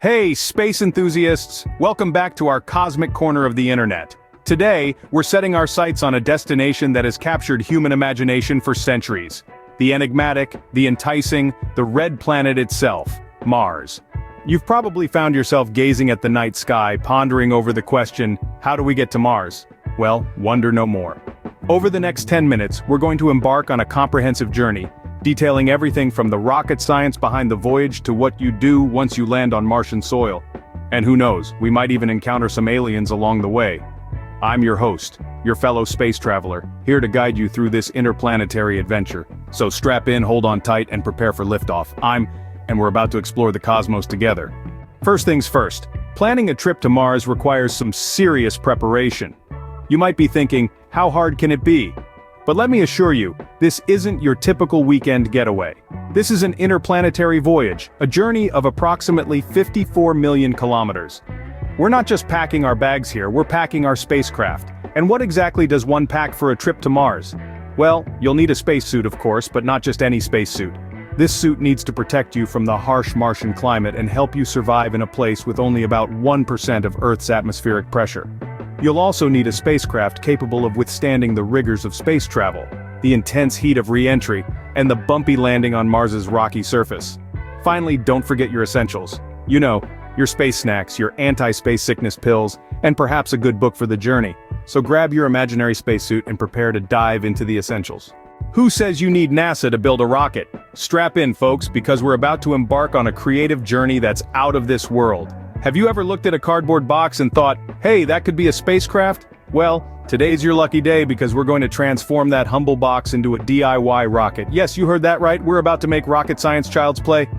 Hey, space enthusiasts! Welcome back to our cosmic corner of the internet. Today, we're setting our sights on a destination that has captured human imagination for centuries. The enigmatic, the enticing, the red planet itself, Mars. You've probably found yourself gazing at the night sky, pondering over the question, how do we get to Mars? Well, wonder no more. Over the next 10 minutes, we're going to embark on a comprehensive journey, detailing everything from the rocket science behind the voyage to what you do once you land on Martian soil. And who knows, we might even encounter some aliens along the way. I'm your host, your fellow space traveler, here to guide you through this interplanetary adventure. So strap in, hold on tight, and prepare for liftoff. And we're about to explore the cosmos together. First things first, planning a trip to Mars requires some serious preparation. You might be thinking, how hard can it be? But let me assure you, this isn't your typical weekend getaway. This is an interplanetary voyage, a journey of approximately 54 million kilometers. We're not just packing our bags here, we're packing our spacecraft. And what exactly does one pack for a trip to Mars? Well, you'll need a spacesuit of course, but not just any spacesuit. This suit needs to protect you from the harsh Martian climate and help you survive in a place with only about 1% of Earth's atmospheric pressure. You'll also need a spacecraft capable of withstanding the rigors of space travel, the intense heat of re-entry, and the bumpy landing on Mars's rocky surface. Finally, don't forget your essentials. You know, your space snacks, your anti-space sickness pills, and perhaps a good book for the journey. So grab your imaginary spacesuit and prepare to dive into the essentials. Who says you need NASA to build a rocket? Strap in, folks, because we're about to embark on a creative journey that's out of this world. Have you ever looked at a cardboard box and thought, hey, that could be a spacecraft? Well, today's your lucky day because we're going to transform that humble box into a DIY rocket. Yes, you heard that right, we're about to make rocket science child's play.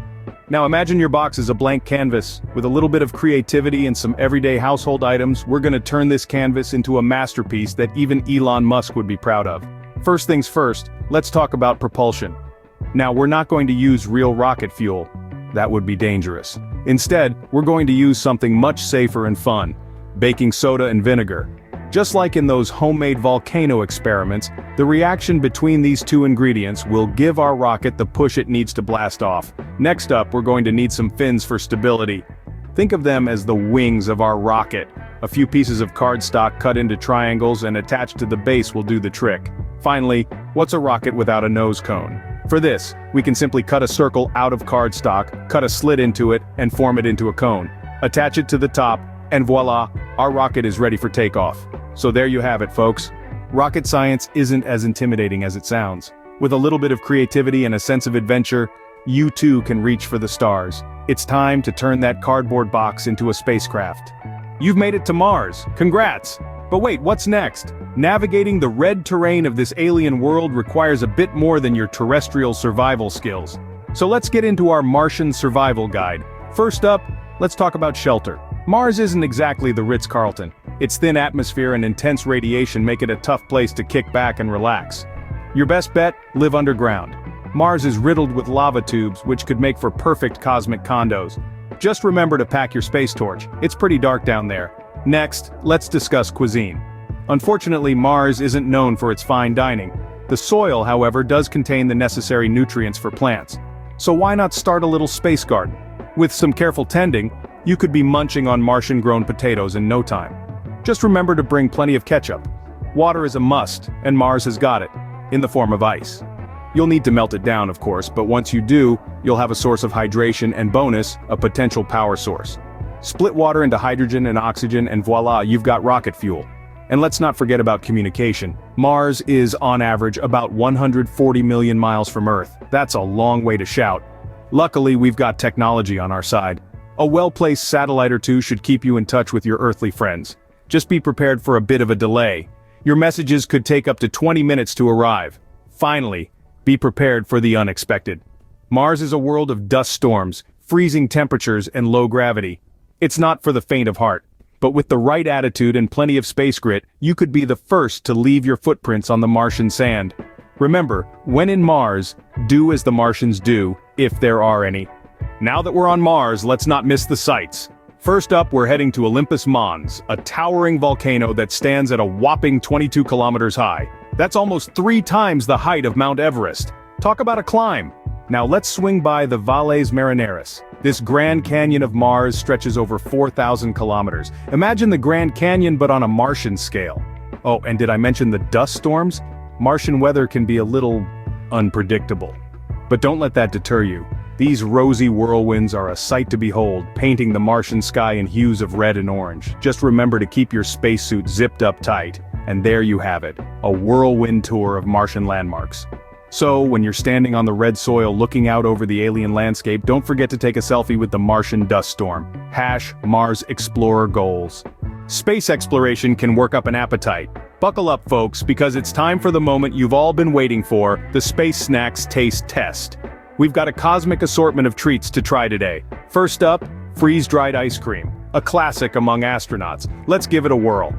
Now imagine your box is a blank canvas. With a little bit of creativity and some everyday household items, we're going to turn this canvas into a masterpiece that even Elon Musk would be proud of. First things first, let's talk about propulsion. Now we're not going to use real rocket fuel. That would be dangerous. Instead, we're going to use something much safer and fun, baking soda and vinegar. Just like in those homemade volcano experiments, the reaction between these two ingredients will give our rocket the push it needs to blast off. Next up, we're going to need some fins for stability. Think of them as the wings of our rocket. A few pieces of cardstock cut into triangles and attached to the base will do the trick. Finally, what's a rocket without a nose cone? For this, we can simply cut a circle out of cardstock, cut a slit into it, and form it into a cone. Attach it to the top, and voila, our rocket is ready for takeoff. So there you have it, folks. Rocket science isn't as intimidating as it sounds. With a little bit of creativity and a sense of adventure, you too can reach for the stars. It's time to turn that cardboard box into a spacecraft. You've made it to Mars. Congrats! But wait, what's next? Navigating the red terrain of this alien world requires a bit more than your terrestrial survival skills. So let's get into our Martian Survival Guide. First up, let's talk about shelter. Mars isn't exactly the Ritz-Carlton. Its thin atmosphere and intense radiation make it a tough place to kick back and relax. Your best bet? Live underground. Mars is riddled with lava tubes, which could make for perfect cosmic condos. Just remember to pack your space torch. It's pretty dark down there. Next, let's discuss cuisine. Unfortunately, Mars isn't known for its fine dining. The soil, however, does contain the necessary nutrients for plants. So why not start a little space garden? With some careful tending, you could be munching on Martian-grown potatoes in no time. Just remember to bring plenty of ketchup. Water is a must, and Mars has got it, in the form of ice. You'll need to melt it down, of course, but once you do, you'll have a source of hydration and bonus, a potential power source. Split water into hydrogen and oxygen and voila, you've got rocket fuel. And let's not forget about communication. Mars is, on average, about 140 million miles from Earth. That's a long way to shout. Luckily, we've got technology on our side. A well-placed satellite or two should keep you in touch with your earthly friends. Just be prepared for a bit of a delay. Your messages could take up to 20 minutes to arrive. Finally, be prepared for the unexpected. Mars is a world of dust storms, freezing temperatures, and low gravity. It's not for the faint of heart. But with the right attitude and plenty of space grit, you could be the first to leave your footprints on the Martian sand. Remember, when in Mars, do as the Martians do, if there are any. Now that we're on Mars, let's not miss the sights. First up, we're heading to Olympus Mons, a towering volcano that stands at a whopping 22 kilometers high. That's almost 3 times the height of Mount Everest. Talk about a climb. Now let's swing by the Valles Marineris. This Grand Canyon of Mars stretches over 4,000 kilometers. Imagine the Grand Canyon but on a Martian scale. Oh, and did I mention the dust storms? Martian weather can be a little unpredictable. But don't let that deter you. These rosy whirlwinds are a sight to behold, painting the Martian sky in hues of red and orange. Just remember to keep your spacesuit zipped up tight. And there you have it, a whirlwind tour of Martian landmarks. So, when you're standing on the red soil looking out over the alien landscape, don't forget to take a selfie with the Martian dust storm. #Mars Explorer Goals. Space exploration can work up an appetite. Buckle up, folks, because it's time for the moment you've all been waiting for, the Space Snacks Taste Test. We've got a cosmic assortment of treats to try today. First up, freeze-dried ice cream. A classic among astronauts. Let's give it a whirl.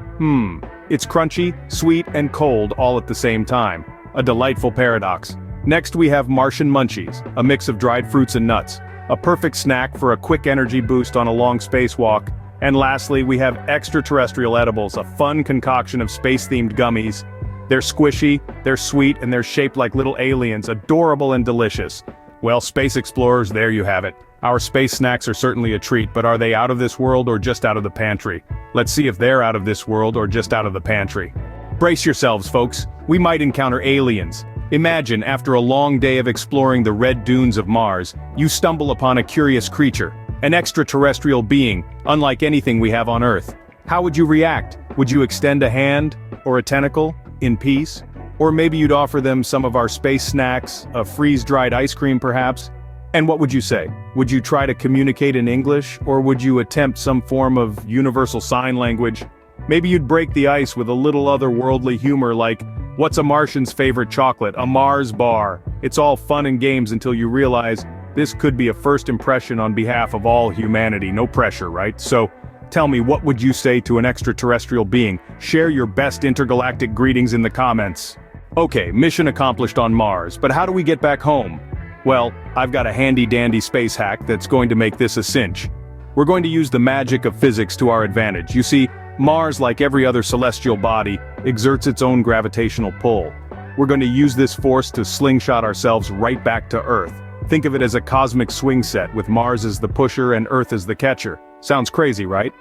It's crunchy, sweet, and cold all at the same time. A delightful paradox. Next we have Martian munchies, a mix of dried fruits and nuts. A perfect snack for a quick energy boost on a long spacewalk. And lastly, we have extraterrestrial edibles, a fun concoction of space-themed gummies. They're squishy, they're sweet, and they're shaped like little aliens, adorable and delicious. Well, space explorers, there you have it. Our space snacks are certainly a treat, but are they out of this world or just out of the pantry? Let's see if they're out of this world or just out of the pantry. Brace yourselves, folks. We might encounter aliens. Imagine, after a long day of exploring the red dunes of Mars, you stumble upon a curious creature, an extraterrestrial being, unlike anything we have on Earth. How would you react? Would you extend a hand, or a tentacle, in peace? Or maybe you'd offer them some of our space snacks, a freeze-dried ice cream perhaps? And what would you say? Would you try to communicate in English, or would you attempt some form of universal sign language? Maybe you'd break the ice with a little otherworldly humor like, what's a Martian's favorite chocolate? A Mars bar. It's all fun and games until you realize this could be a first impression on behalf of all humanity. No pressure, right? So, tell me, what would you say to an extraterrestrial being? Share your best intergalactic greetings in the comments. Okay, mission accomplished on Mars, but how do we get back home? Well, I've got a handy-dandy space hack that's going to make this a cinch. We're going to use the magic of physics to our advantage. You see, Mars, like every other celestial body, exerts its own gravitational pull. We're going to use this force to slingshot ourselves right back to Earth. Think of it as a cosmic swing set, with Mars as the pusher and Earth as the catcher. Sounds crazy, right?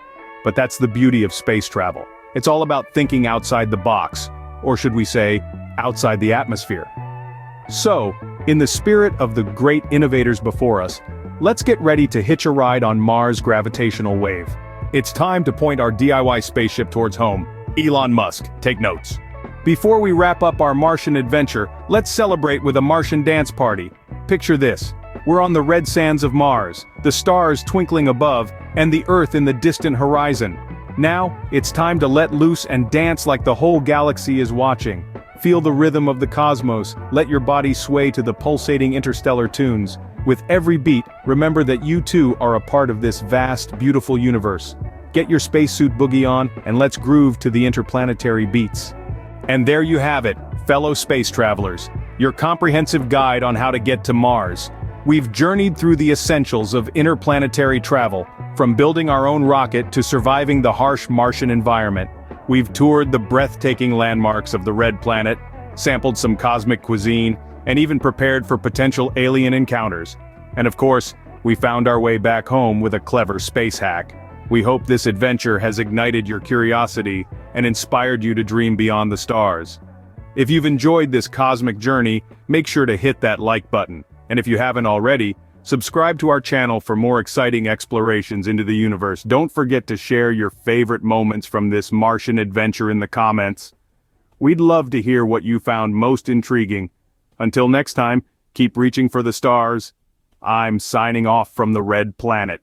But that's the beauty of space travel. It's all about thinking outside the box, or should we say, outside the atmosphere. So, in the spirit of the great innovators before us, let's get ready to hitch a ride on Mars' gravitational wave. It's time to point our DIY spaceship towards home. Elon Musk, take notes. Before we wrap up our Martian adventure, let's celebrate with a Martian dance party. Picture this. We're on the red sands of Mars, the stars twinkling above, and the Earth in the distant horizon. Now, it's time to let loose and dance like the whole galaxy is watching. Feel the rhythm of the cosmos, let your body sway to the pulsating interstellar tunes. With every beat, remember that you too are a part of this vast, beautiful universe. Get your spacesuit boogie on, and let's groove to the interplanetary beats. And there you have it, fellow space travelers, your comprehensive guide on how to get to Mars. We've journeyed through the essentials of interplanetary travel, from building our own rocket to surviving the harsh Martian environment. We've toured the breathtaking landmarks of the Red Planet, sampled some cosmic cuisine, and even prepared for potential alien encounters. And of course, we found our way back home with a clever space hack. We hope this adventure has ignited your curiosity and inspired you to dream beyond the stars. If you've enjoyed this cosmic journey, make sure to hit that like button. And if you haven't already, subscribe to our channel for more exciting explorations into the universe. Don't forget to share your favorite moments from this Martian adventure in the comments. We'd love to hear what you found most intriguing. Until next time, keep reaching for the stars. I'm signing off from the Red Planet.